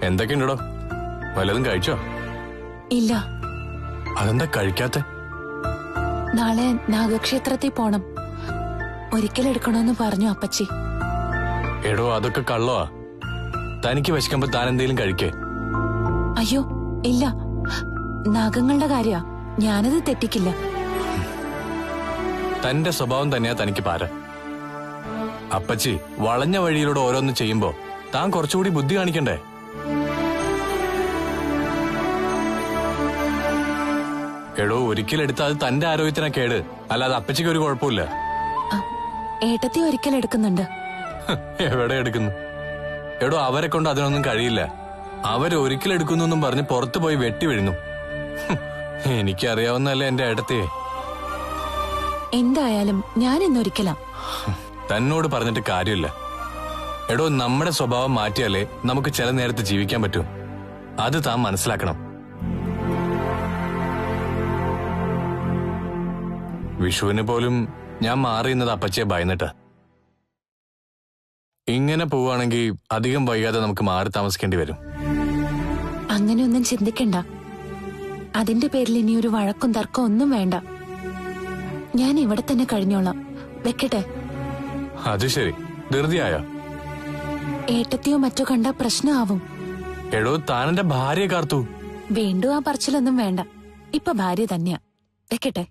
എന്തൊക്കെയുണ്ടോ? വല്ലതും കഴിച്ചോ? ഇല്ല. അതെന്താ കഴിക്കാത്ത? നാളെ നാഗക്ഷേത്രത്തിൽ പോണം. ഒരിക്കലെടുക്കണോന്ന് പറഞ്ഞു അപ്പച്ചി. എടോ, അതൊക്കെ കള്ളവാ. തനിക്ക് വിശക്കുമ്പോ താൻ എന്തെങ്കിലും കഴിക്കേ? അയ്യോ ഇല്ല, നാഗങ്ങളുടെ കാര്യ. ഞാനത് തെറ്റിക്കില്ല. തന്റെ സ്വഭാവം തന്നെയാ തനിക്ക് പാര. അപ്പച്ചി വളഞ്ഞ വഴിയിലൂടെ ഓരോന്ന് ചെയ്യുമ്പോ താൻ കുറച്ചുകൂടി ബുദ്ധി കാണിക്കണ്ടേ? എടോ, ഒരിക്കലെടുത്ത അത് തന്റെ ആരോഗ്യത്തിനാ കേട്, അല്ലാതെ അപ്പച്ചിക്ക് ഒരു കുഴപ്പമില്ല. ഏട്ടത്തി ഒരിക്കലെടുക്കുന്നുണ്ട്. എവിടെ എടുക്കുന്നു? എടോ, അവരെ കൊണ്ട് അതിനൊന്നും കഴിയില്ല. അവരൊരിക്കലെടുക്കുന്നു പറഞ്ഞ് പുറത്തു പോയി വെട്ടി വീഴുന്നു. എനിക്കറിയാവുന്നല്ലേ എന്റെ ഏട്ടത്തിയെ. എന്തായാലും ഞാൻ ഇന്നൊരിക്കലാം. തന്നോട് പറഞ്ഞിട്ട് കാര്യമില്ല. എടോ, നമ്മുടെ സ്വഭാവം മാറ്റിയാലേ നമുക്ക് ചില നേരത്ത് ജീവിക്കാൻ പറ്റൂ. അത് താൻ മനസ്സിലാക്കണം. വിഷുവിന് പോലും ഞാൻ മാറിയുന്നത് അപ്പച്ചയെ ഭയന്നിട്ടാ. ഇങ്ങനെ പോവുകയാണെങ്കിൽ അധികം വൈകാതെ നമുക്ക് മാറി താമസിക്കേണ്ടി വരും. അങ്ങനെയൊന്നും ചിന്തിക്കണ്ട. അതിന്റെ പേരിൽ ഇനി ഒരു വഴക്കും തർക്കവും ഒന്നും വേണ്ട. ഞാൻ ഇവിടെ തന്നെ കഴിഞ്ഞോളാം. വെക്കട്ടെ? അത് ശരി, ധൃതിയായോ? ഏട്ടത്തിയോ മറ്റോ കണ്ട പ്രശ്നമാവും. എടോ, താനെന്റെ ഭാര്യയെ കാർത്തു. വീണ്ടും ആ പറച്ചിലൊന്നും വേണ്ട. ഇപ്പൊ ഭാര്യ തന്നെയാ. വെക്കട്ടെ?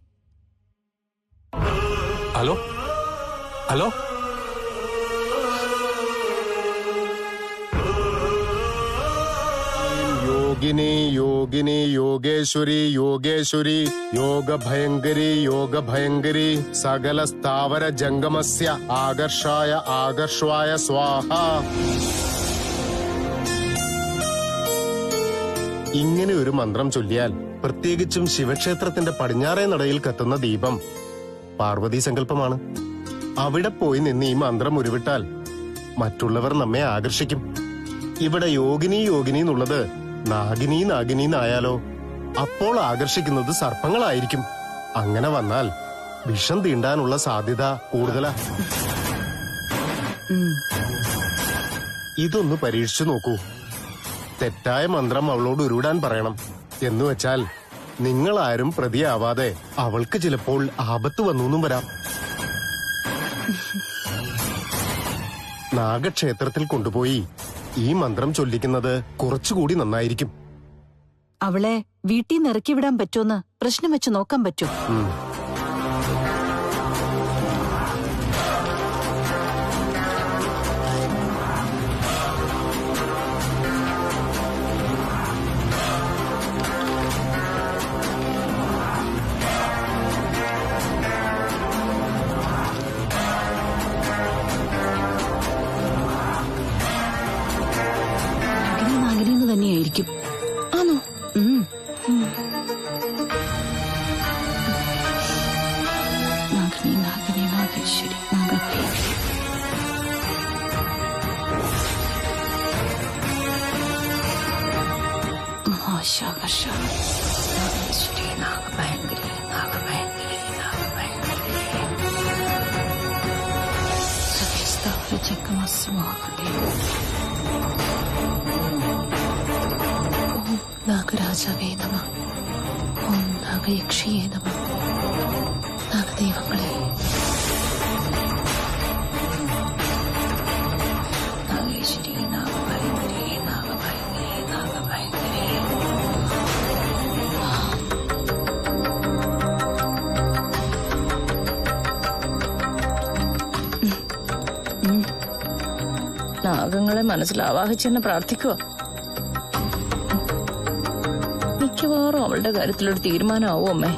ഹലോ ഹലോ, യോഗിനി യോഗിനി യോഗേശ്വരി യോഗേശ്വരി യോഗഭയങ്കരി യോഗഭയങ്കരി സകല സ്ഥാവര ജംഗമസ്യ ആകർഷായ ആകർഷായ സ്വാഹ. ഇങ്ങനെ ഒരു മന്ത്രം ചൊല്ലിയാൽ, പ്രത്യേകിച്ചും ശിവക്ഷേത്രത്തിന്റെ പടിഞ്ഞാറേ നടയിൽ കത്തുന്ന ദീപം പാർവതി സങ്കല്പമാണ്. അവിടെ പോയി നിന്ന് ഈ മന്ത്രം ഉരുവിട്ടാൽ മറ്റുള്ളവർ നമ്മെ ആകർഷിക്കും. ഇവിടെ യോഗിനി യോഗിനി എന്നുള്ളത് നാഗിനി നാഗിനി എന്നായാലോ? അപ്പോൾ ആകർഷിക്കുന്നത് സർപ്പങ്ങളായിരിക്കും. അങ്ങനെ വന്നാൽ വിഷം തീണ്ടാനുള്ള സാധ്യത കൂടുതലാ. ഇതൊന്ന് പരീക്ഷിച്ചു നോക്കൂ. തെറ്റായ മന്ത്രം അവളോട് ഉരുവിടാൻ പറയണം. എന്നുവെച്ചാൽ നിങ്ങളാരും പ്രതിയാവാതെ അവൾക്ക് ചിലപ്പോൾ ആപത്ത് വന്നൂന്നും വരാം. നാഗക്ഷേത്രത്തിൽ കൊണ്ടുപോയി ഈ മന്ത്രം ചൊല്ലിക്കുന്നത് കുറച്ചുകൂടി നന്നായിരിക്കും. അവളെ വീട്ടിൽ നിന്ന് ഇറക്കി വിടാൻ പറ്റുമെന്ന് പ്രശ്നം വെച്ച് നോക്കാൻ പറ്റൂ. തന്നെയായിരിക്കും. ആണോ? നാഗിനി നാഗിനി നാഗേശ്വരി നാഗഭൈരവി. മഹാശാകർഷ നാഗേശ്വരി നാഗഭയങ്കരി നാഗഭയങ്കരി നാഗഭയങ്കരി സഖിസ്ഥാവര ജംഗമസ്വാഹേ. നാഗരാജാവേ നമ. ഓം നാഗയക്ഷിയേ നമ. നാഗദൈവങ്ങളെ, നാഗേശ്വരി നാഗഭയങ്കരി നാഗഭയങ്കരി നാഗഭയങ്കരി. നാഗങ്ങളെ മനസ്സിൽ ആവാഹിച്ചെന്നെ പ്രാർത്ഥിക്കുക. മിക്കവാറും അവളുടെ കാര്യത്തിലൊരു തീരുമാനമാവും അമ്മേ.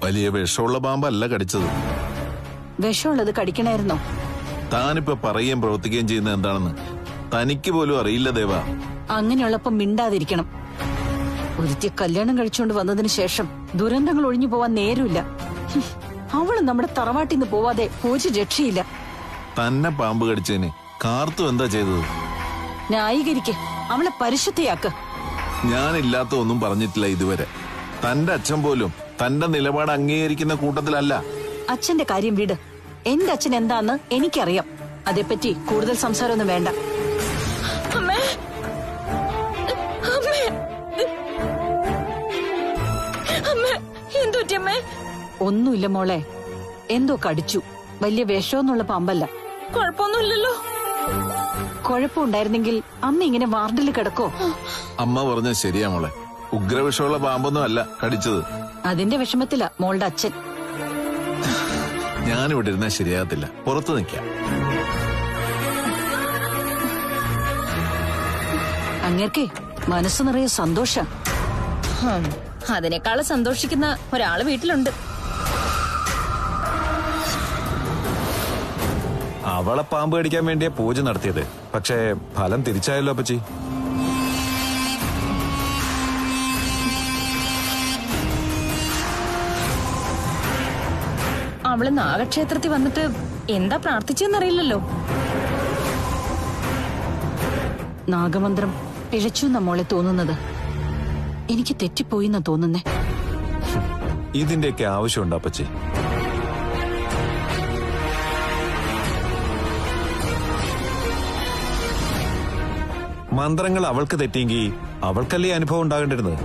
വലിയ വിഷമുള്ള പാമ്പല്ല കടിച്ചത്. വിഷമുള്ളത് കടിക്കണായിരുന്നോ? താനിപ്പോ പറയുകയും പ്രവർത്തിക്കുകയും ചെയ്യുന്നത് എന്താണെന്ന് തനിക്ക് പോലും അറിയില്ല ദേവ. അങ്ങനെയുള്ളപ്പോ മിണ്ടാതിരിക്കണം. ഒരുത്തി കല്യാണം കഴിച്ചുകൊണ്ട് വന്നതിന് ശേഷം ദുരന്തങ്ങൾ ഒഴിഞ്ഞു പോവാൻ നേരമില്ല. അവള് നമ്മുടെ തറവാട്ടിൽ നിന്ന് പോവാതെ ഒരു രക്ഷയില്ല. തന്നെ പാമ്പ് കടിച്ചതിന് കാർത്തു എന്താ ചെയ്തത്? ന്യായീകരിക്ക്, അവളെ പരിശുദ്ധയാക്ക്. ഞാനില്ലാത്ത ഒന്നും പറഞ്ഞിട്ടില്ല ഇതുവരെ. തന്റെ അച്ഛൻ പോലും തന്റെ നിലപാട് അംഗീകരിക്കുന്ന കൂട്ടത്തിലല്ല. അച്ഛന്റെ കാര്യം വിട്. എന്റെ അച്ഛൻ എന്താന്ന് എനിക്കറിയാം. അതേപ്പറ്റി കൂടുതൽ സംസാരമൊന്നും വേണ്ട. അമ്മേ, അമ്മേ, അമ്മേ, എന്തുപറ്റി അമ്മേ? ഒന്നുമില്ല മോളെ, എന്തോ കടിച്ചു. വലിയ വിഷമൊന്നുള്ള പാമ്പല്ല. കുഴപ്പമൊന്നുമില്ലല്ലോ. കുഴപ്പമുണ്ടായിരുന്നെങ്കിൽ അമ്മ ഇങ്ങനെ വാർഡിൽ കിടക്കോ? അമ്മ പറഞ്ഞ ശരിയാ മോളെ. ഉഗ്രവിഷമുള്ള പാമ്പൊന്നും അല്ല കടിച്ചത്. അതിന്റെ വിഷമത്തിലാ മോളുടെ അച്ഛൻ. ഞാനിവിടെ ഇരുന്നാൽ ശരിയാകത്തില്ല. പുറത്തു നിൽക്കാം. അങ്ങേർക്കേ മനസ്സ് നിറയെ സന്തോഷം. അതിനേക്കാള് സന്തോഷിക്കുന്ന ഒരാള് വീട്ടിലുണ്ട്. അവളെ പാമ്പ് കടിക്കാൻ വേണ്ടിയാ പൂജ നടത്തിയത്. പക്ഷേ ഫലം തിരിച്ചായല്ലോ അപ്പച്ചി. അവള് നാഗക്ഷേത്രത്തിൽ വന്നിട്ട് എന്താ പ്രാർത്ഥിച്ചെന്നറിയില്ലല്ലോ. നാഗമന്ത്രം പിഴച്ചു എന്നാ മോളെ തോന്നുന്നത്. എനിക്ക് തെറ്റിപ്പോയി എന്നാ തോന്നുന്നേ. ഇതിന്റെയൊക്കെ ആവശ്യമുണ്ട് അപ്പച്ചി? മന്ത്രങ്ങൾ അവൾക്ക് തെറ്റിയെങ്കിൽ അവൾക്കല്ലേ അനുഭവം ഉണ്ടാകേണ്ടിരുന്നത്?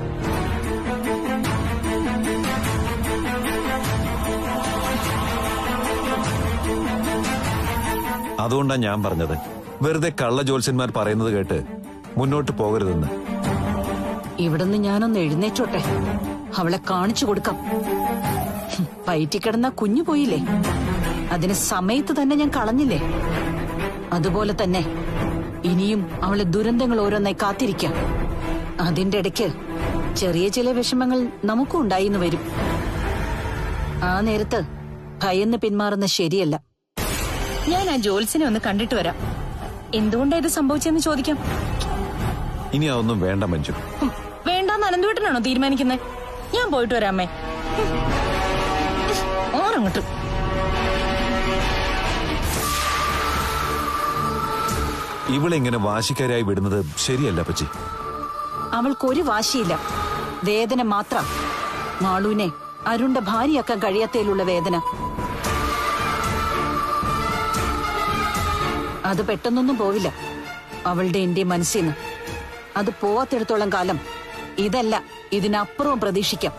അതുകൊണ്ടാ ഞാൻ പറഞ്ഞത്, വെറുതെ കള്ള ജ്യോത്സ്യന്മാർ പറയുന്നത് കേട്ട് മുന്നോട്ട് പോകരുതെന്ന്. ഇവിടുന്ന് ഞാനൊന്ന് എഴുന്നേറ്റോട്ടെ, അവളെ കാണിച്ചു കൊടുക്കാം. പയറ്റിക്കിടന്ന കുഞ്ഞു പോയില്ലേ, അതിന് സമയത്ത് തന്നെ ഞാൻ കളഞ്ഞില്ലേ. അതുപോലെ തന്നെ ഇനിയും അവളെ ദുരന്തങ്ങൾ ഓരോന്നായി കാത്തിരിക്കാം. അതിന്റെ ഇടയ്ക്ക് ചെറിയ ചില വിഷമങ്ങൾ നമുക്കും ഉണ്ടായിന്ന് വരും. ആ നേരത്ത് ഭയന്ന് പിന്മാറുന്ന ശരിയല്ല. ഞാൻ ആ ജോത്സ്യനെ ഒന്ന് കണ്ടിട്ട് വരാം. എന്തുകൊണ്ടാ ഇത് സംഭവിച്ചെന്ന് ചോദിക്കാം. ഇനി അതൊന്നും വേണ്ട മഞ്ജു. വേണ്ടാന്ന് അനന്തുവേട്ടനാണോ തീരുമാനിക്കുന്നത്? ഞാൻ പോയിട്ട് വരാമേ. ഓറങ്ങോട്ട്. ഇവളിങ്ങനെ വാശിക്കാരായി വിടുന്നത് ശരിയല്ല അപ്പച്ചി. അവൾക്കൊരു വാശിയില്ല, വേദന മാത്രം. മാളുവിനെ അരുണ്ട ഭാര്യയാക്കാൻ കഴിയാത്തതിലുള്ള വേദന. അത് പെട്ടെന്നൊന്നും പോവില്ല അവളുടെ എന്റെ മനസ്സിന്ന്. അത് പോവാത്തിടത്തോളം കാലം ഇതല്ല ഇതിനപ്പുറവും പ്രതീക്ഷിക്കാം.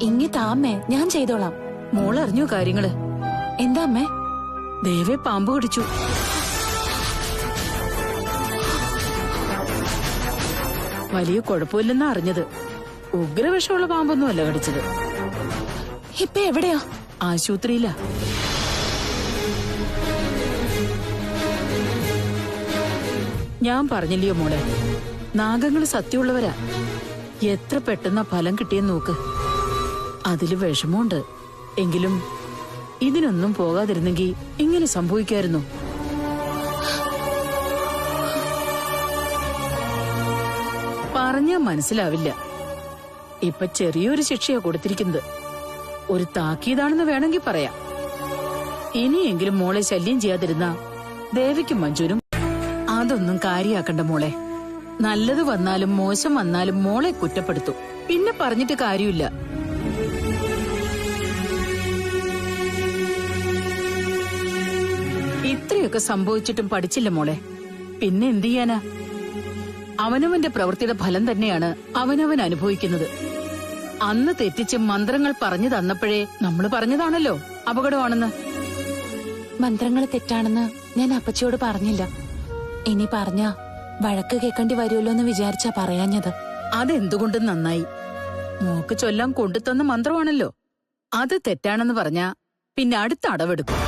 ഇങ്ങിതാമ്മേ, ഞാൻ ചെയ്തോളാം. മോളറിഞ്ഞു കാര്യങ്ങള്? എന്താ അമ്മേ? ദേവെ പാമ്പ് കടിച്ചു. വലിയ കുഴപ്പമില്ലെന്നാ അറിഞ്ഞത്. ഉഗ്രവിഷമുള്ള പാമ്പൊന്നും അല്ല കടിച്ചത്. ഇപ്പൊ എവിടെയാ? ആശുപത്രിയിലാ. ഞാൻ പറഞ്ഞില്ലയോ മോളെ, നാഗങ്ങള് സത്യമുള്ളവരാ. എത്ര പെട്ടെന്നാ ഫലം കിട്ടിയെന്ന് നോക്ക്. അതില് വിഷമമുണ്ട്. എങ്കിലും ഇതിനൊന്നും പോകാതിരുന്നെങ്കിൽ ഇങ്ങനെ സംഭവിക്കായിരുന്നു. പറഞ്ഞാ മനസ്സിലാവില്ല. ഇപ്പൊ ചെറിയൊരു ശിക്ഷയാ കൊടുത്തിരിക്കുന്നത്. ഒരു താക്കീതാണെന്ന് വേണമെങ്കിൽ പറയാം. ഇനിയെങ്കിലും മോളെ ശല്യം ചെയ്യാതിരുന്ന ദേവിക്കും മഞ്ജുനും അതൊന്നും കാര്യാക്കണ്ട മോളെ. നല്ലത് വന്നാലും മോശം വന്നാലും മോളെ കുറ്റപ്പെടുത്തും. പിന്നെ പറഞ്ഞിട്ട് കാര്യമില്ല. ഇത്രയൊക്കെ സംഭവിച്ചിട്ടും പഠിച്ചില്ല മോളെ. പിന്നെ എന്ത് ചെയ്യാനാ? അവനവന്റെ പ്രവൃത്തിയുടെ ഫലം തന്നെയാണ് അവനവൻ അനുഭവിക്കുന്നത്. അന്ന് തെറ്റിച്ച് മന്ത്രങ്ങൾ പറഞ്ഞു തന്നപ്പോഴേ നമ്മള് പറഞ്ഞതാണല്ലോ അപകടമാണെന്ന്. മന്ത്രങ്ങൾ തെറ്റാണെന്ന് ഞാൻ അപ്പച്ചിയോട് പറഞ്ഞില്ല. ഇനി പറഞ്ഞ വഴക്ക് കേൾക്കേണ്ടി വരുമല്ലോ എന്ന് വിചാരിച്ചാ പറയാഞ്ഞത്. അതെന്തുകൊണ്ടും നന്നായി. മോക്ക് ചൊല്ലാൻ കൊണ്ടുതന്ന മന്ത്രമാണല്ലോ. അത് തെറ്റാണെന്ന് പറഞ്ഞാ പിന്നെ അടുത്ത അടവെടുക്കും.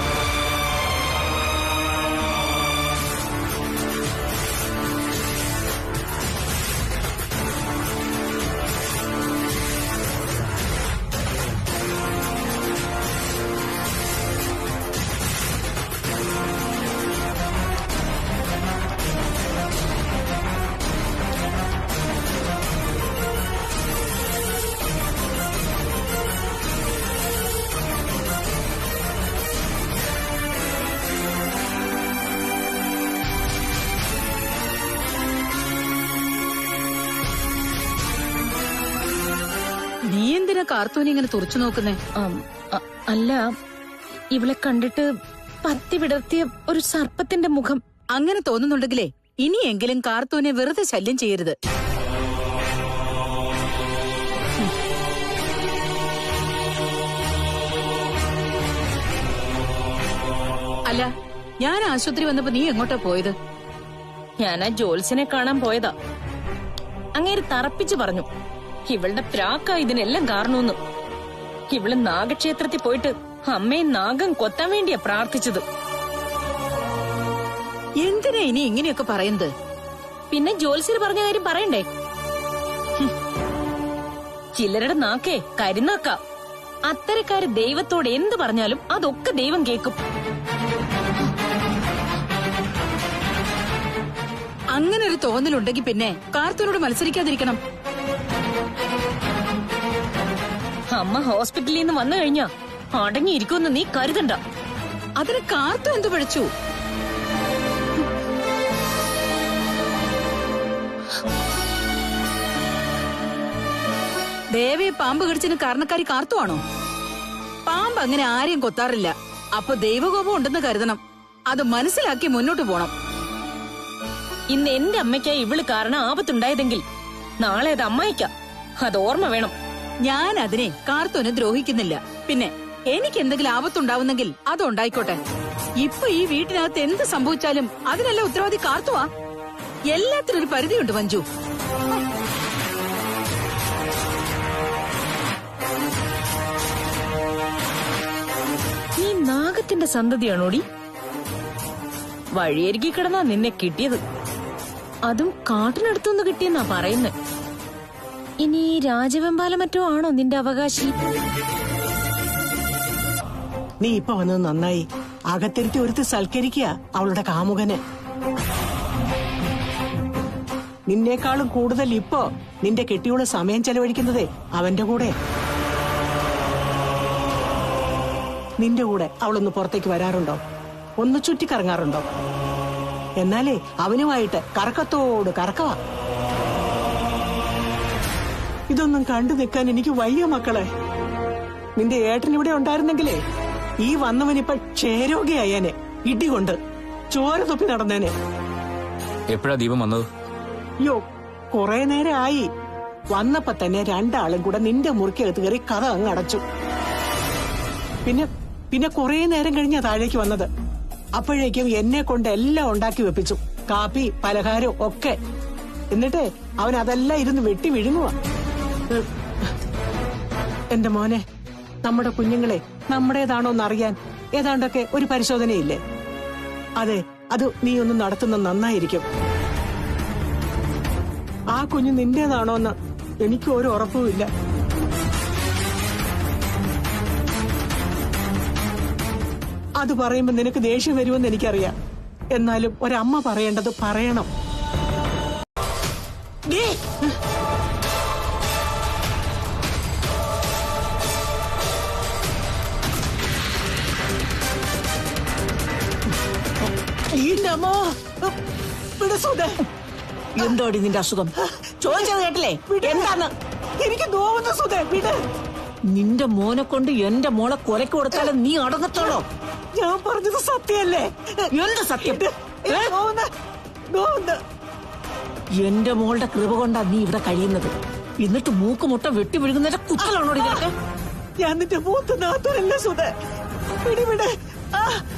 നീ എന്തിനാ കാർത്തൂനെ ഇങ്ങനെ തുറച്ചു നോക്കുന്നേ? അല്ല, ഇവളെ കണ്ടിട്ട് പത്തി വിടർത്തിയ ഒരു സർപ്പത്തിന്റെ മുഖം. അങ്ങനെ തോന്നുന്നുണ്ടെങ്കിലേ ഇനിയെങ്കിലും കാർത്തൂനെ വെറുതെ ശല്യം ചെയ്യരുത്. അല്ല, ഞാൻ ആശുപത്രി വന്നപ്പോ നീ എങ്ങോട്ടാ പോയത്? ഞാൻ ആ ജോത്സ്യനെ കാണാൻ പോയതാ. അങ്ങേര് തറപ്പിച്ചു പറഞ്ഞു ഇവളുടെ പ്രാക്ക ഇതിനെല്ലാം കാരണമെന്ന്. ഇവള് നാഗക്ഷേത്രത്തിൽ പോയിട്ട് അമ്മയെ നാഗം കൊത്താൻ വേണ്ടിയാ പ്രാർത്ഥിച്ചത്. എന്തിനാ ഇനി ഇങ്ങനെയൊക്കെ പറയുന്നത്? പിന്നെ ജോത്സ്യർ പറഞ്ഞ കാര്യം പറയണ്ടേ? ചിലരുടെ നാക്കേ കരിനാക്ക. അത്തരക്കാര് ദൈവത്തോട് എന്ത് പറഞ്ഞാലും അതൊക്കെ ദൈവം കേൾക്കും. അങ്ങനെ ഒരു തോന്നലുണ്ടെങ്കിൽ പിന്നെ കാർത്തൂനോട് മത്സരിക്കാതിരിക്കണം. അമ്മ ഹോസ്പിറ്റലിൽ നിന്ന് വന്നു കഴിഞ്ഞാ അടങ്ങിയിരിക്കുമെന്ന് നീ കരുതണ്ട. അതിന് കാർത്തു എന്തു പഠിച്ചു? ദേവയെ പാമ്പ് കടിച്ചതിന് കാരണക്കാരി കാർത്തുവാണോ? പാമ്പ് അങ്ങനെ ആരെയും കൊത്താറില്ല. അപ്പൊ ദൈവകോപം ഉണ്ടെന്ന് കരുതണം. അത് മനസ്സിലാക്കി മുന്നോട്ട് പോണം. ഇന്ന് എന്റെ അമ്മയ്ക്കായി ഇവള് കാരണം ആപത്തുണ്ടായതെങ്കിൽ നാളെ അത് അമ്മായിക്കാ. അത് ഓർമ്മ വേണം. ഞാൻ അതിനെ കാർത്തൂനെ ദ്രോഹിക്കുന്നില്ല. പിന്നെ എനിക്ക് എന്തെങ്കിലും ആപത്തുണ്ടാവുന്നെങ്കിൽ അതുണ്ടായിക്കോട്ടെ. ഇപ്പൊ ഈ വീട്ടിനകത്ത് എന്ത് സംഭവിച്ചാലും അതിനെല്ലാം ഉത്തരവാദി കാർത്തുവാ. എല്ലാത്തിനൊരു പരിധിയുണ്ട് മഞ്ജു. നീ നാഗത്തിന്റെ സന്തതിയാണോടി? വഴിയരികി കിടന്നാ നിന്നെ കിട്ടിയത്. അതും കാട്ടിനടുത്തുനിന്ന് കിട്ടിയെന്നാ പറയുന്നേ. ഇനി രാജവെമ്പാലം മറ്റോ ആണോ നിന്റെ അവകാശി? നീ ഇപ്പൊ വന്നത് നന്നായി. അകത്തിരുത്തി ഒരുത്തി സൽക്കരിക്കുക അവളുടെ കാമുകന്. നിന്നേക്കാളും കൂടുതൽ ഇപ്പോ നിന്റെ കെട്ടിയോട് സമയം ചെലവഴിക്കുന്നതേ അവന്റെ കൂടെ. നിന്റെ കൂടെ അവളൊന്ന് പുറത്തേക്ക് വരാറുണ്ടോ? ഒന്ന് ചുറ്റിക്കറങ്ങാറുണ്ടോ? എന്നാലേ അവനുമായിട്ട് കറക്കത്തോട് കറക്കവാ. ഇതൊന്നും കണ്ടു നിൽക്കാൻ എനിക്ക് വയ്യ മക്കളെ. നിന്റെ ഏട്ടൻ ഇവിടെ ഉണ്ടായിരുന്നെങ്കിലേ ഈ വന്നവനിപ്പ ക്ഷയരോഗിയായേനെ. ഇടികൊണ്ട് ചോര തൊപ്പി നടന്നേനെ. എപ്പോഴാ ദീപം വന്നത്? യോ, കൊറേ നേരം ആയി. വന്നപ്പോ തന്നെ രണ്ടാളും കൂടെ നിന്റെ മുറിക്കകത്ത് കയറി കഥ അങ്ങ് അടച്ചു. പിന്നെ കൊറേ നേരം കഴിഞ്ഞാ താഴേക്ക് വന്നത്. അപ്പോഴേക്കും എന്നെ കൊണ്ട് എല്ലാം ഉണ്ടാക്കി വെപ്പിച്ചു. കാപ്പി പലഹാരം ഒക്കെ. എന്നിട്ടേ അവൻ അതെല്ലാം ഇരുന്ന് വെട്ടി വിഴുങ്ങുക. എന്റെ മോനെ, നമ്മുടെ കുഞ്ഞുങ്ങളെ നമ്മുടേതാണോന്നറിയാൻ ഏതാണ്ടൊക്കെ ഒരു പരിശോധനയില്ലേ? അതെ, അത് നീ ഒന്ന് നടത്തുന്ന നന്നായിരിക്കും. ആ കുഞ്ഞ് നിന്റേതാണോന്ന് എനിക്ക് ഒരു ഉറപ്പുമില്ല. അത് പറയുമ്പോ നിനക്ക് ദേഷ്യം വരുമെന്ന് എനിക്കറിയാം. എന്നാലും ഒരമ്മ പറയേണ്ടത് പറയണം. എന്തോടി നിന്റെ അസുഖം? ചോദിച്ചത് കേട്ടില്ലേ? എന്താന്ന്? എനിക്ക് നോവുന്ന സുധേ, വിട്. നിന്റെ മോനെ കൊണ്ട് എന്റെ മോളെ കൊലക്ക് കൊടുത്താലും നീ അടങ്ങത്തോളോ? ഞാൻ പറഞ്ഞത് സത്യമല്ലേ? എന്ത് സത്യം? നോവുന്ന. എന്റെ മോളുടെ കൃപ കൊണ്ടാ നീ ഇവിടെ കഴിയുന്നത്. എന്നിട്ട് മൂക്കുമുട്ട വെട്ടി വിഴുകുന്നതിന്റെ കുത്തലാണോ ഇതൊക്കെ? ഞാൻ നിന്റെ മൂത്ത് നാത്തൂരല്ല സുധേ. വിട്.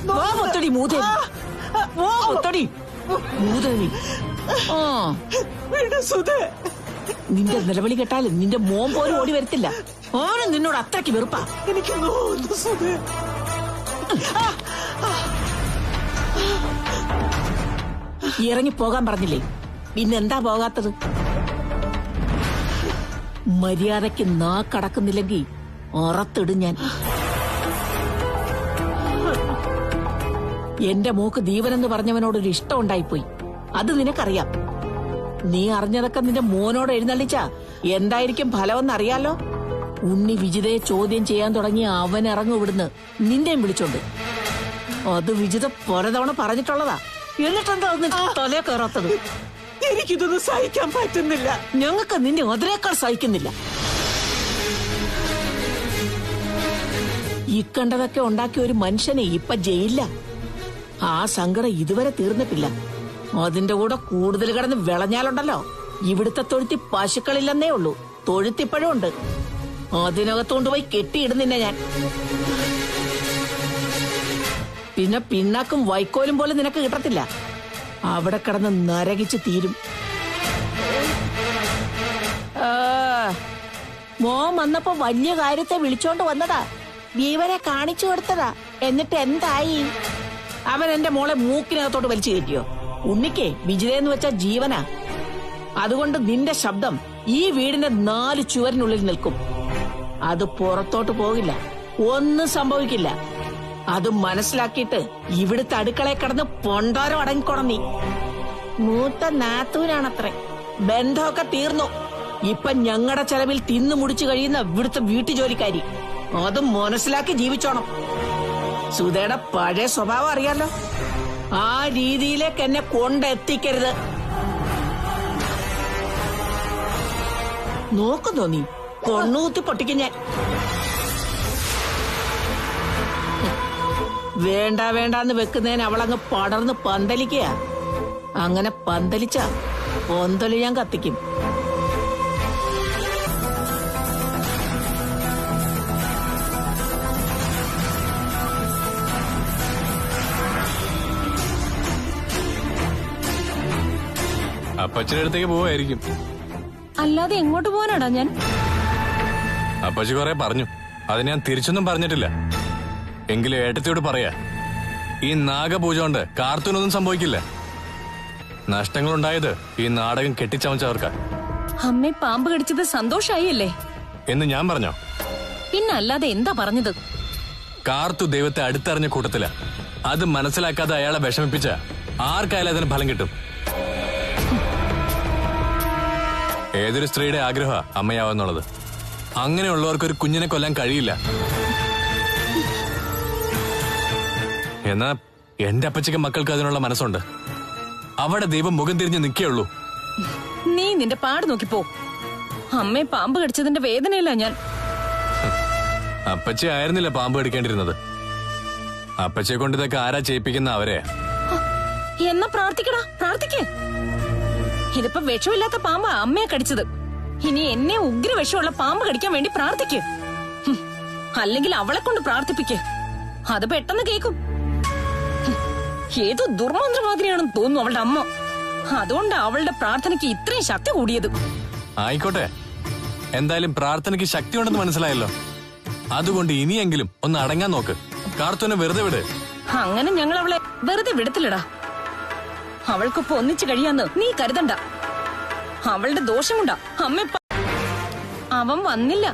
വാ മുത്തടി മൂദേവി, വാ മുത്തടി മൂദേവി. ആ വേണ്ട സുധേ. നിന്റെ നിലവിളി കേട്ടാലും നിന്റെ മോൻ പോലും ഓടി വരത്തില്ല. ഓനും നിന്നോട് അത്രയ്ക്ക് വെറുപ്പാ. എനിക്ക് നോന്നു സുധേ. ഇറങ്ങി പോകാൻ പറഞ്ഞില്ലേ, പിന്നെന്താ പോകാത്തത്? മര്യാദയ്ക്ക് നാക്കടക്കുന്നില്ലെങ്കിൽ ഉറത്തിടും ഞാൻ. എന്റെ മോക്ക് ദീപനെന്ന് പറഞ്ഞവനോടൊരു ഇഷ്ടം ഉണ്ടായിപ്പോയി, അത് നിനക്കറിയാം. നീ അറിഞ്ഞതൊക്കെ നിന്റെ മോനോട് എഴുന്നള്ളിച്ചാ എന്തായിരിക്കും ഫലമെന്നറിയാലോ. ഉണ്ണി വിജിതയെ ചോദ്യം ചെയ്യാൻ തുടങ്ങി അവൻ ഇറങ്ങും ഇവിടുന്ന് നിന്നെയും വിളിച്ചോണ്ട്. അത് വിജിത പലതവണ പറഞ്ഞിട്ടുള്ളതാ. എന്നിട്ടെന്താ ഒന്നും തലേ കയറാത്തത്? എനിക്കിതൊന്നും സഹിക്കാൻ പറ്റുന്നില്ല. ഞങ്ങൾക്ക് നിന്നെ അതിനേക്കാൾ സഹിക്കുന്നില്ല. ഈ കണ്ടതൊക്കെ ഉണ്ടാക്കിയ ഒരു മനുഷ്യനെ ഇപ്പൊ ജയിലില്ല. ആ സങ്കടം ഇതുവരെ തീർന്നിട്ടില്ല. അതിന്റെ കൂടെ കൂടുതൽ കിടന്ന് വിളഞ്ഞാലുണ്ടല്ലോ, ഇവിടുത്തെ തൊഴുത്തി പശുക്കളില്ലെന്നേ ഉള്ളൂ, തൊഴുത്തിപ്പോഴും ഉണ്ട്. അതിനകത്തോണ്ടുപോയി കെട്ടിയിടുന്നില്ല ഞാൻ. പിന്നെ പിണ്ണാക്കും വൈക്കോലും പോലെ നിനക്ക് കിട്ടത്തില്ല. അവിടെ കിടന്ന് നരകിച്ച് തീരും. മോൻ വന്നപ്പോ വലിയ കാര്യത്തെ വിളിച്ചോണ്ട് വന്നതാ, ജീവനെ കാണിച്ചു കൊടുത്തതാ. എന്നിട്ട് എന്തായി? അവൻ എന്റെ മോളെ മൂക്കിനകത്തോട്ട് വലിച്ചു കയറ്റിയോ? ഉണ്ണിക്കേ വിജിതയെന്ന് വെച്ച ജീവനാ. അതുകൊണ്ട് നിന്റെ ശബ്ദം ഈ വീടിന്റെ 4 ചുവരിനുള്ളിൽ നിൽക്കും. അത് പുറത്തോട്ട് പോകില്ല, ഒന്നും സംഭവിക്കില്ല. അത് മനസ്സിലാക്കിയിട്ട് ഇവിടുത്തെ അടുക്കളയെ കിടന്ന് പൊണ്ടാരം അടങ്ങിക്കൊണം നീ. മൂത്ത നാത്തൂനാണത്രേ, ബന്ധമൊക്കെ തീർന്നു. ഇപ്പൊ ഞങ്ങളുടെ ചെലവിൽ തിന്നു മുടിച്ചു കഴിയുന്ന ഇവിടുത്തെ വീട്ടുജോലിക്കാരി. അതും മനസ്സിലാക്കി ജീവിച്ചോണം. സുധയുടെ പഴയ സ്വഭാവം അറിയാലോ, ആ രീതിയിലേക്ക് എന്നെ കൊണ്ടെത്തിക്കരുത്. നോക്കുന്നോ നീ? കൊണ്ണൂത്തി പൊട്ടിക്കും ഞാൻ. വേണ്ട വേണ്ടാന്ന് വെക്കുന്നതിന് അവളങ്ങ് പടർന്ന് പന്തലിക്കുക. അങ്ങനെ പന്തലിച്ച പൊന്തല് ഞാൻ കത്തിക്കും. അപ്പച്ചന്റെ അടുത്തേക്ക് പോവായിരിക്കും. അല്ലാതെ എങ്ങോട്ട് പോകാനാടാ ഞാൻ? അപ്പച്ചി കുറെ പറഞ്ഞു, അത് ഞാൻ തിരിച്ചൊന്നും പറഞ്ഞിട്ടില്ല. എങ്കിലും ഏട്ടത്തിയോട് പറയാ, ഈ നാഗപൂജ കൊണ്ട് കാർത്തൂനൊന്നും സംഭവിക്കില്ല. നഷ്ടങ്ങളുണ്ടായത് ഈ നാടകം കെട്ടിച്ചമച്ചവർക്കാ. അമ്മയെ പാമ്പ് കടിച്ചത് സന്തോഷായില്ലേ എന്ന് ഞാൻ പറഞ്ഞോ? പിന്നല്ലാതെ എന്താ പറഞ്ഞത്? കാർത്തു ദൈവത്തെ അടുത്തറിഞ്ഞ കൂട്ടത്തില. അത് മനസ്സിലാക്കാതെ അയാളെ വിഷമിപ്പിച്ച ആർക്കായാലും അതിന് ഫലം കിട്ടും. ഏതൊരു സ്ത്രീയുടെ ആഗ്രഹ അമ്മയാവെന്നുള്ളത്. അങ്ങനെയുള്ളവർക്ക് ഒരു കുഞ്ഞിനെ കൊല്ലാൻ കഴിയില്ല. എന്നാ എന്റെ അപ്പച്ചയ്ക്ക് മക്കൾക്ക് അതിനുള്ള മനസ്സുണ്ട്. അവിടെ ദൈവം മുഖം തിരിഞ്ഞ് നിൽക്കേയുള്ളൂ. നീ നിന്റെ പാട് നോക്കിപ്പോ. അമ്മയെ പാമ്പ് കടിച്ചതിന്റെ വേദനയില്ല ഞാൻ. അപ്പച്ചി ആയിരുന്നില്ല പാമ്പ് കടിക്കേണ്ടിരുന്നത്. അപ്പച്ചയെ കൊണ്ട് ഇതൊക്കെ ആരാ ചെയ്യിപ്പിക്കുന്ന അവരെ. എന്നാ പ്രാർത്ഥിക്കടാ, പ്രാർത്ഥിക്കേ. ഇതിപ്പോ വിഷമില്ലാത്ത പാമ്പാ അമ്മയെ കടിച്ചത്. ഇനി എന്നെ ഉഗ്ര വിഷമുള്ള പാമ്പ് കടിക്കാൻ വേണ്ടി പ്രാർത്ഥിക്ക്. അല്ലെങ്കിൽ അവളെ കൊണ്ട് പ്രാർത്ഥിപ്പിക്ക്. അത് പെട്ടെന്ന് കേക്കും. ഏതോ ദുർമന്ത്രവാദിനിയാണെന്ന് തോന്നുന്നു അവളുടെ അമ്മ. അതുകൊണ്ട് അവളുടെ പ്രാർത്ഥനയ്ക്ക് ഇത്രയും ശക്തി കൂടിയത്. ആയിക്കോട്ടെ, എന്തായാലും പ്രാർത്ഥനയ്ക്ക് ശക്തിയുണ്ടെന്ന് മനസ്സിലായല്ലോ. അതുകൊണ്ട് ഇനിയെങ്കിലും ഒന്ന് അടങ്ങാൻ നോക്ക്. കാർത്തൂനെ വെറുതെ വിട്. അങ്ങനെ ഞങ്ങൾ അവളെ വെറുതെ വിടത്തില്ലടാ. അവൾക്കൊപ്പം ഒന്നിച്ചു കഴിയാന്ന് നീ കരുതണ്ട. അവളുടെ ദോഷം കൊണ്ടാ അമ്മ. അവൻ വന്നില്ല,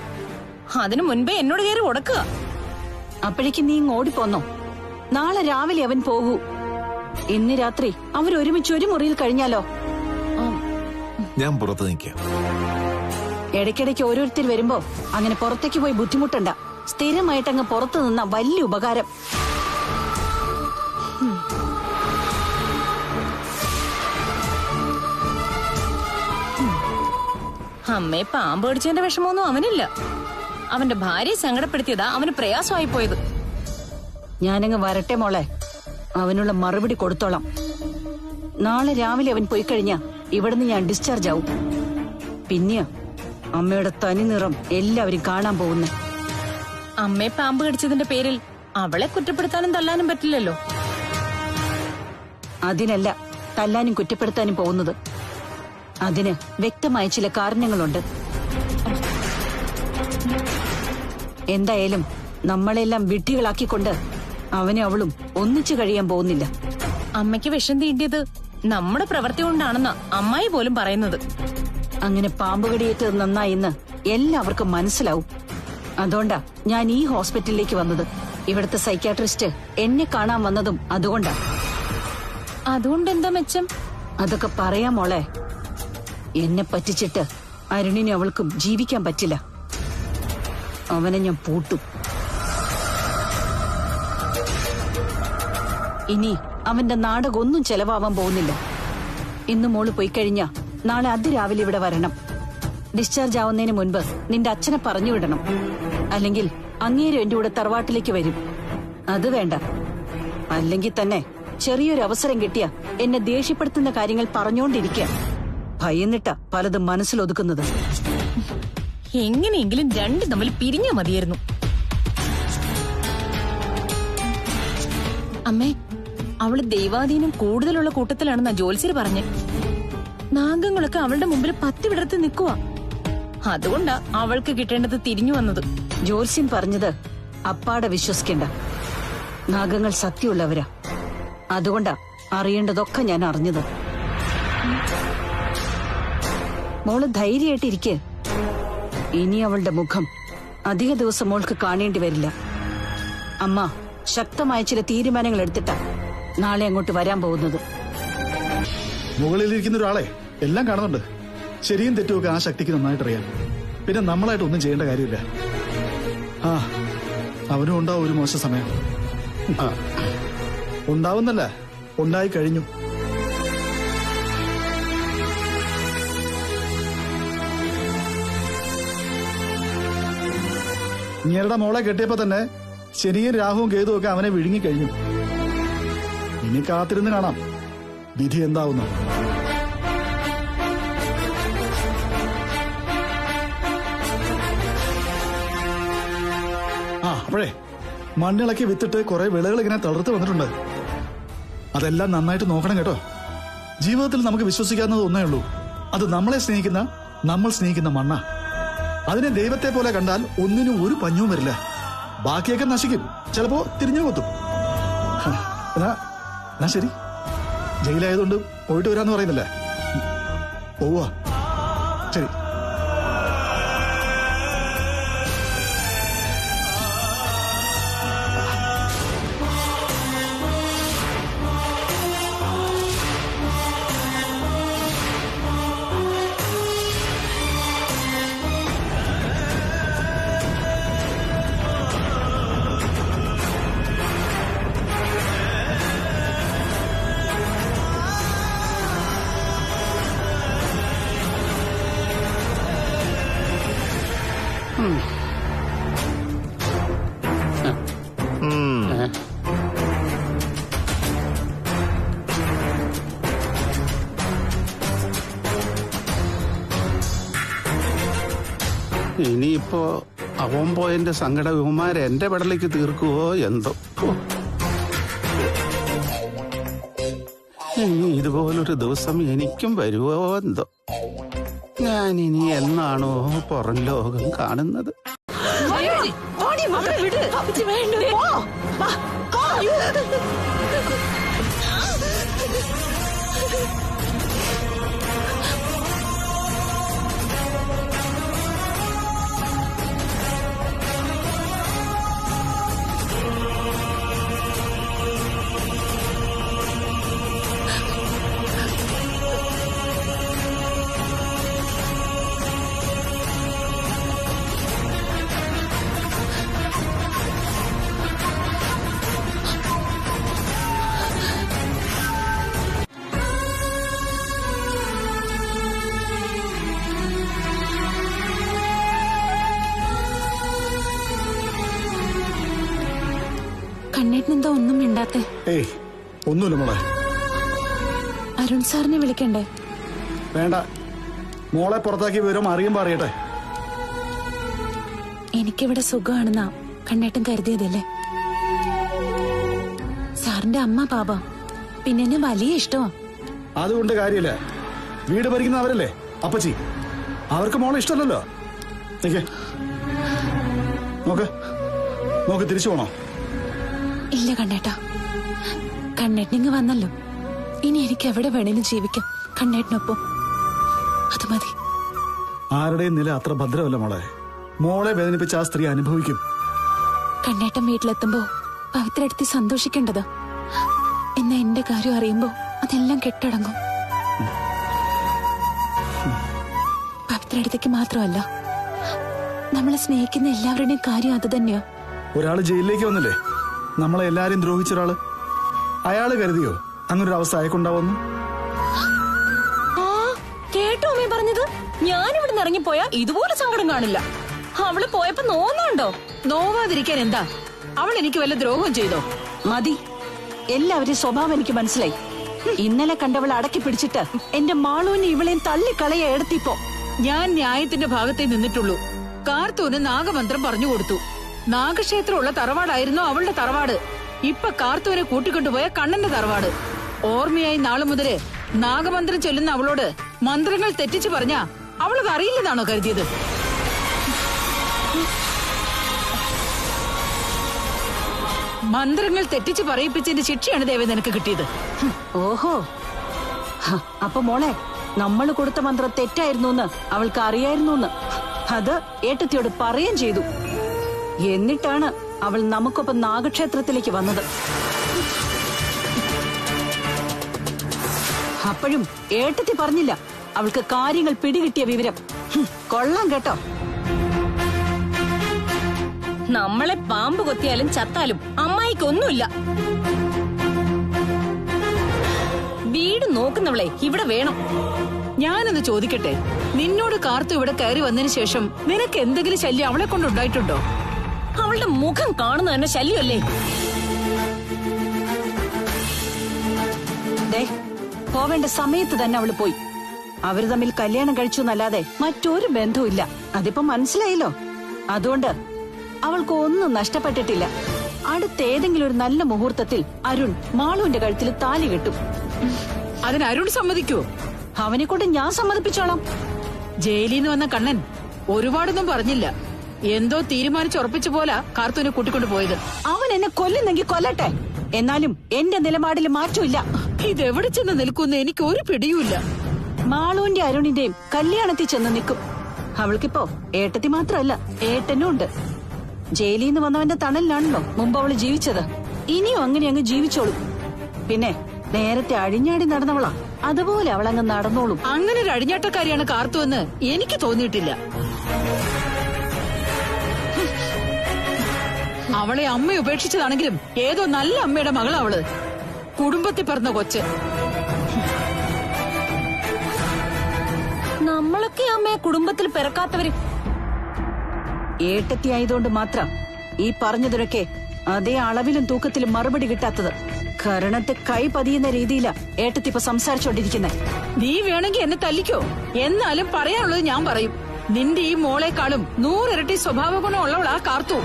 അതിനു മുൻപേ എന്നോട് കയറി ഉടക്കുക. അപ്പോഴേക്കും നീ ഇങ്ങ് ഓടിപ്പോന്നോ? നാളെ രാവിലെ അവൻ പോകൂ. ഇന്ന് രാത്രി അവരൊരുമിച്ച് ഒരു മുറിയിൽ കഴിഞ്ഞാലോ? ഞാൻ പുറത്ത് നിൽക്കാം. ഇടയ്ക്കിടയ്ക്ക് ഓരോരുത്തർ വരുമ്പോ അങ്ങനെ പുറത്തേക്ക് പോയി ബുദ്ധിമുട്ടണ്ട. സ്ഥിരമായിട്ടങ്ങ് പുറത്തു നിന്ന വലിയ ഉപകാരം. അമ്മയെ പാമ്പ് കടിച്ചതിന്റെ വിഷമമൊന്നും അവനില്ല. അവന്റെ ഭാര്യയെ സങ്കടപ്പെടുത്തിയതാ അവന് പ്രയാസമായി പോയത്. ഞാനങ്ങ് വരട്ടെ മോളെ, അവനുള്ള മറുപടി കൊടുത്തോളാം. നാളെ രാവിലെ അവൻ പോയി കഴിഞ്ഞാ ഇവിടുന്ന് ഞാൻ ഡിസ്ചാർജ് ആവും. പിന്നെ അമ്മയുടെ തനി നിറം എല്ലാവരും കാണാൻ പോകുന്നു. അമ്മയെ പാമ്പ് കടിച്ചതിന്റെ പേരിൽ അവളെ കുറ്റപ്പെടുത്താനും തല്ലാനും പറ്റില്ലല്ലോ. അതിനല്ല തല്ലാനും കുറ്റപ്പെടുത്താനും പോകുന്നത്. അതിന് വ്യക്തമായ ചില കാരണങ്ങളുണ്ട്. എന്തായാലും നമ്മളെല്ലാം വിഡ്ഢികളാക്കിക്കൊണ്ട് അവനെ അവളും ഒന്നിച്ചു കഴിയാൻ പോകുന്നില്ല. അമ്മയ്ക്ക് വിഷം തീണ്ടിയത് നമ്മുടെ പ്രവൃത്തി കൊണ്ടാണെന്നാ അമ്മായി പോലും പറയുന്നത്. അങ്ങനെ പാമ്പുകടിയേറ്റത് നന്നായിന്ന് എല്ലാവർക്കും മനസ്സിലാവും. അതുകൊണ്ടാ ഞാൻ ഈ ഹോസ്പിറ്റലിലേക്ക് വന്നത്. ഇവിടുത്തെ സൈക്യാട്രിസ്റ്റ് എന്നെ കാണാൻ വന്നതും അതുകൊണ്ടാ. അതുകൊണ്ട് എന്താ മെച്ചം? അതൊക്കെ പറയാം മോളെ. എന്നെ പറ്റിച്ചിട്ട് അരുണിനെ അവൾക്കും ജീവിക്കാൻ പറ്റില്ല. അവനെ ഞാൻ പൂട്ടും. ഇനി അവന്റെ നാടകമൊന്നും ചെലവാവാൻ പോകുന്നില്ല. ഇന്ന് മോള് പോയി കഴിഞ്ഞാ നാളെ അതിരാവിലെ ഇവിടെ വരണം. ഡിസ്ചാർജ് ആവുന്നതിന് മുൻപ് നിന്റെ അച്ഛനെ പറഞ്ഞു വിടണം. അല്ലെങ്കിൽ അങ്ങേരും എന്റെ കൂടെ തറവാട്ടിലേക്ക് വരും. അത് വേണ്ട. അല്ലെങ്കിൽ തന്നെ ചെറിയൊരു അവസരം കിട്ടിയ എന്നെ ദേഷ്യപ്പെടുത്തുന്ന കാര്യങ്ങൾ പറഞ്ഞോണ്ടിരിക്കുക. ഭയന്നിട്ട പലതും മനസ്സിലൊതുക്കുന്നത്. എങ്ങനെയെങ്കിലും രണ്ടും തമ്മിൽ പിരിഞ്ഞാ മതിയായിരുന്നു. അമ്മേ, അവള് ദൈവാധീനം കൂടുതലുള്ള കൂട്ടത്തിലാണെന്നാ ജോത്സ്യര് പറഞ്ഞ്. നാഗങ്ങളൊക്കെ അവളുടെ മുമ്പിൽ പത്തി വിടർത്തി നിൽക്കുക. അതുകൊണ്ടാ അവൾക്ക് കിട്ടേണ്ടത് തിരിഞ്ഞു വന്നത്. ജോത്സ്യൻ പറഞ്ഞത് അപ്പാടെ വിശ്വസിക്കണ്ട. നാഗങ്ങൾ സത്യമുള്ളവരാ. അതുകൊണ്ടാ അറിയേണ്ടതൊക്കെ ഞാൻ അറിഞ്ഞത്. മോള് ധൈര്യമായിട്ടിരിക്കെ. ഇനി അവളുടെ മുഖം അധിക ദിവസം മോൾക്ക് കാണേണ്ടി വരില്ല. അമ്മ ശക്തമായ ചില തീരുമാനങ്ങൾ എടുത്തിട്ടാ നാളെ അങ്ങോട്ട് വരാൻ പോകുന്നത്. മുകളിലിരിക്കുന്ന ഒരാളെ എല്ലാം കാണുന്നുണ്ട്. ശരിയും തെറ്റുമൊക്കെ ആ ശക്തിക്ക് നന്നായിട്ട് അറിയാം. പിന്നെ നമ്മളായിട്ട് ഒന്നും ചെയ്യേണ്ട കാര്യമില്ല. ആ, അവനും ഉണ്ടാവും ഒരു മോശം സമയം. ഉണ്ടാവുന്നല്ല, ഉണ്ടായി കഴിഞ്ഞു. ഇങ്ങേരുടെ മോളെ കെട്ടിയപ്പോ തന്നെ ശനിയും രാഹുവും കേതുവും ഒക്കെ അവനെ വിഴുങ്ങിക്കഴിഞ്ഞു. ഇനി കാത്തിരുന്ന് കാണാം വിധി എന്താവുന്നു. അപ്പോഴേ മണ്ണിളക്കി വിത്തിട്ട് കുറെ വിളകൾ ഇങ്ങനെ തളർത്ത് വന്നിട്ടുണ്ട്. അതെല്ലാം നന്നായിട്ട് നോക്കണം കേട്ടോ. ജീവിതത്തിൽ നമുക്ക് വിശ്വസിക്കാവുന്നത് ഒന്നേ ഉള്ളൂ. അത് നമ്മളെ സ്നേഹിക്കുന്ന, നമ്മൾ സ്നേഹിക്കുന്ന മണ്ണ. അതിനെ ദൈവത്തെ പോലെ കണ്ടാൽ ഒന്നിനും ഒരു പഞ്ഞവും വരില്ല. ബാക്കിയൊക്കെ നശിക്കും, ചിലപ്പോ തിരിഞ്ഞു കൊത്തും. എന്നാ ശരി, ജയിലായതുകൊണ്ട് പോയിട്ട് വരാന്ന് പറയുന്നില്ലേ? പോവാ. ശരി. ഇനിയിപ്പോ അവൻ പോയതിന്റെ സങ്കട വിമാരെ എന്റെ പെടലേക്ക് തീർക്കുവോ എന്തോ. ഇനി ഇതുപോലൊരു ദിവസം എനിക്കും വരുവോ എന്തോ. ഞാനിനി എന്നാണോ പുറം ലോകം കാണുന്നത്? കണ്ണേട്ടനെന്താ ഒന്നും മിണ്ടാത്തെ? ഏയ്, ഒന്നുമില്ല മോളെ. അരുൺ സാറിനെ വിളിക്കണ്ടേ? വേണ്ട, മോളെ പുറത്താക്കി വിവരം അറിയുമ്പോ അറിയട്ടെ. എനിക്കിവിടെ സുഖമാണെന്നാ കണ്ണേട്ടൻ കരുതിയതല്ലേ? എന്റെ അമ്മ പാപ, പിന്നെ എന്നെ വലിയ ഇഷ്ടമാ. അതുകൊണ്ട് കാര്യമില്ല. വീട് ഭരിക്കുന്ന അവരല്ലേ അപ്പച്ചി, അവർക്ക് മോളെ ഇഷ്ടമല്ലല്ലോ. നോക്ക് തിരിച്ചു പോണോ? ഇല്ല കണ്ണേട്ടാ, കണ്ണേട്ടനിങ്ങ് വന്നല്ലോ. ഇനി എനിക്ക് എവിടെ വേണേലും ജീവിക്കാം കണ്ണേട്ടനൊപ്പം. അത് മതി. ആരുടെയും നില അത്ര ഭദ്രമല്ല മോളെ. മോളെ വേദനിപ്പിച്ച ആ സ്ത്രീ അനുഭവിക്കും. കണ്ണേട്ടൻ വീട്ടിലെത്തുമ്പോ പവിത്ര എടുത്ത് സന്തോഷിക്കേണ്ടതാ. എന്നാ എന്റെ കാര്യം അറിയുമ്പോ അതെല്ലാം കെട്ടടങ്ങും. പവിത്ര അടുത്തേക്ക് മാത്രമല്ല, നമ്മളെ സ്നേഹിക്കുന്ന എല്ലാവരുടെയും കാര്യം അത് തന്നെയാ. ഒരാള് ജയിലിലേക്ക് വന്നില്ലേ, നമ്മളെ എല്ലാരെയും ദ്രോഹിച്ച ഒരാള്. അയാള് കരുതിയോ അങ്ങനൊരു അവസ്ഥ അയക്കുണ്ടാവുന്നു? കേട്ടോ അമ്മേ പറഞ്ഞത്? ഞാനിവിടെ നിന്ന് ഇറങ്ങിപ്പോയാ ഇതുപോലെ സങ്കടം കാണില്ല. അവള് പോയപ്പോ നോന്നുണ്ടോ? നോവാതിരിക്കാൻ എന്താ? അവൾ എനിക്ക് വല്ല ദ്രോഹം ചെയ്തോ? മതി, എല്ലാവരും സ്വഭാവം എനിക്ക് മനസ്സിലായി. ഇന്നലെ കണ്ടവൾ അടക്കി പിടിച്ചിട്ട് എന്റെ മാളൂനെ ഇവളെയും തള്ളിക്കളയ എടുത്തിപ്പോ. ഞാൻ ന്യായത്തിന്റെ ഭാഗത്തേ നിന്നിട്ടുള്ളൂ. കാർത്തൂന് നാഗമന്ത്രം പറഞ്ഞു കൊടുത്തു. നാഗക്ഷേത്രമുള്ള തറവാടായിരുന്നു അവളുടെ തറവാട്. ഇപ്പൊ കാർത്തൂനെ കൂട്ടിക്കൊണ്ടുപോയ കണ്ണന്റെ തറവാട്. ഓർമ്മയായി നാളു മുതല് നാഗമന്ത്രം ചൊല്ലുന്ന അവളോട് മന്ത്രങ്ങൾ തെറ്റിച്ചു പറഞ്ഞാ അവളത് അറിയില്ലെന്നാണോ കരുതിയത്? മന്ത്രങ്ങൾ തെറ്റിച്ച് പറയിപ്പിച്ചതിന്റെ ശിക്ഷയാണ് ദേവി നിനക്ക് കിട്ടിയത്. ഓഹോ, അപ്പൊ മോളെ നമ്മൾ കൊടുത്ത മന്ത്രം തെറ്റായിരുന്നു എന്ന് അവൾക്ക് അറിയായിരുന്നു. അത് ഏട്ടത്തിയോട് പറയുകയും ചെയ്തു. എന്നിട്ടാണ് അവൾ നമുക്കൊപ്പം നാഗക്ഷേത്രത്തിലേക്ക് വന്നത്. അപ്പോഴും ഏട്ടത്തി പറഞ്ഞില്ല അവൾക്ക് കാര്യങ്ങൾ പിടികിട്ടിയ വിവരം. കൊള്ളാം കേട്ടോ. നമ്മളെ പാമ്പ് കൊത്തിയാലും ചത്താലും അമ്മായിക്കൊന്നുമില്ല. വീട് നോക്കുന്നവളെ ഇവിടെ വേണം. ഞാനൊന്ന് ചോദിക്കട്ടെ, നിന്നോട് കാർത്തു ഇവിടെ കയറി വന്നതിന് ശേഷം നിനക്ക് എന്തെങ്കിലും ശല്യം അവളെ കൊണ്ടുണ്ടായിട്ടുണ്ടോ? അവളുടെ മുഖം കാണുന്ന തന്നെ ശല്യമല്ലേ? പോവേണ്ട സമയത്ത് തന്നെ അവള് പോയി. അവര് തമ്മിൽ കല്യാണം കഴിച്ചു എന്നല്ലാതെ മറ്റൊരു ബന്ധവുമില്ല. അതിപ്പോ മനസ്സിലായല്ലോ. അതുകൊണ്ട് അവൾക്ക് ഒന്നും നഷ്ടപ്പെട്ടിട്ടില്ല. അടുത്ത ഏതെങ്കിലും ഒരു നല്ല മുഹൂർത്തത്തിൽ അരുൺ മാളുവിന്റെ കഴുത്തിൽ താലി കെട്ടും. അതിന് അരുൺ സമ്മതിക്കൂ? അവനെ കൊണ്ട് ഞാൻ സമ്മതിപ്പിച്ചോളാം. ജയിലിൽ നിന്ന് വന്ന കണ്ണൻ ഒരുപാടൊന്നും പറഞ്ഞില്ല. എന്തോ തീരുമാനിച്ചുറപ്പിച്ച പോലെ കാർത്തൂനെ കൂട്ടിക്കൊണ്ട് പോയത്. അവൻ എന്നെ കൊല്ലുന്നെങ്കിൽ കൊല്ലട്ടെ, എന്നാലും എന്റെ നിലപാടിൽ മാറ്റമില്ല. ഇതെവിടെ ചെന്ന് നിൽക്കുന്ന എനിക്ക് ഒരു പിടിയുമില്ല. മാളുവിന്റെ അരുണിന്റെയും കല്യാണത്തിൽ ചെന്ന് നിൽക്കും. അവൾക്കിപ്പോ ഏട്ടത്തി മാത്രമല്ല, ഏട്ടനും ഉണ്ട്. ജയിലിൽ നിന്ന് വന്നവന്റെ തണലിലാണല്ലോ മുമ്പ് അവള് ജീവിച്ചത്. ഇനിയും അങ്ങനെ അങ്ങ് ജീവിച്ചോളും. പിന്നെ നേരത്തെ അഴിഞ്ഞാടി നടന്നവളാ, അതുപോലെ അവളങ്ങ് നടന്നോളും. അങ്ങനെ ഒരു അഴിഞ്ഞാട്ടക്കാരിയാണ് കാർത്തു എന്ന് എനിക്ക് തോന്നിയിട്ടില്ല. അവളെ അമ്മ ഉപേക്ഷിച്ചതാണെങ്കിലും ഏതോ നല്ല അമ്മയുടെ മകളാ അവള്. കുടുംബത്തിൽ പിറന്ന കൊച്ച്. നമ്മളൊക്കെ അമ്മയെ കുടുംബത്തിൽ പിറക്കാത്തവര്. ഏട്ടത്തി ആയതുകൊണ്ട് മാത്രം ഈ പറഞ്ഞതിനൊക്കെ അതേ അളവിലും തൂക്കത്തിലും മറുപടി കിട്ടാത്തത്. കരണത്തെ കൈ പതിയുന്ന രീതിയിലാ ഏട്ടത്തി ഇപ്പൊ സംസാരിച്ചോണ്ടിരിക്കുന്നത്. നീ വേണമെങ്കിൽ എന്നെ തല്ലിക്കോ, എന്നാലും പറയാനുള്ളത് ഞാൻ പറയും. നിന്റെ ഈ മോളെക്കാളും 100 ഇരട്ടി സ്വഭാവ ഗുണം ഉള്ളവളാ കാർത്തു.